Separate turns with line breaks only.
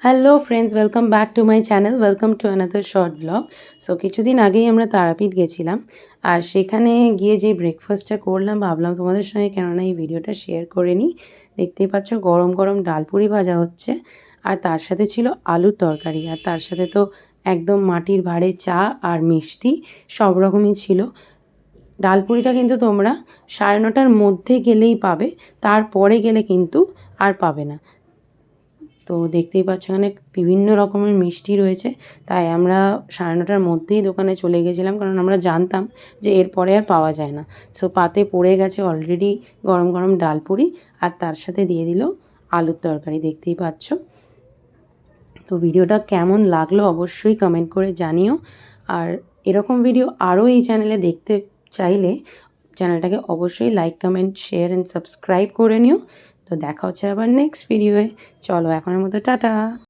Hello friends, welcome back to my channel. Welcome to another short blog. So কিছুদিন আগেই আমরা তারাপীঠ গেছিলাম। আর সেখানে গিয়ে যে ব্রেকফাস্টটা করলাম ভাবলাম তোমাদের সঙ্গে কেননা এই ভিডিওটা শেয়ার করে নিই। দেখতেই পাচ্ছ গরম গরম ডালপুরি ভাজা হচ্ছে, আর তার সাথে ছিল আলুর তরকারি, আর তার সাথে তো একদম মাটির ভাঁড়ে চা আর মিষ্টি সব রকমই ছিল। ডালপুরিটা কিন্তু তোমরা 9:30টার মধ্যে গেলেই পাবে, তারপরে গেলে কিন্তু আর পাবে না। তো দেখতেই পাচ্ছ এখানে বিভিন্ন রকমের মিষ্টি রয়েছে, তাই আমরা 9:30টার মধ্যেই দোকানে চলে গেছিলাম, কারণ আমরা জানতাম যে এরপরে আর পাওয়া যায় না। সো পাতে পড়ে গেছে অলরেডি গরম গরম ডালপুরি, আর তার সাথে দিয়ে দিল আলুর তরকারি, দেখতেই পাচ্ছ। তো ভিডিওটা কেমন লাগলো অবশ্যই কমেন্ট করে জানিও। আর এরকম ভিডিও আরও এই চ্যানেলে দেখতে চাইলে চ্যানেলটাকে অবশ্যই like, comment, share and subscribe করে নিও। তো দেখা হচ্ছে আবার নেক্সট ভিডিওয়ে। চলো এখনের মতো টাটা।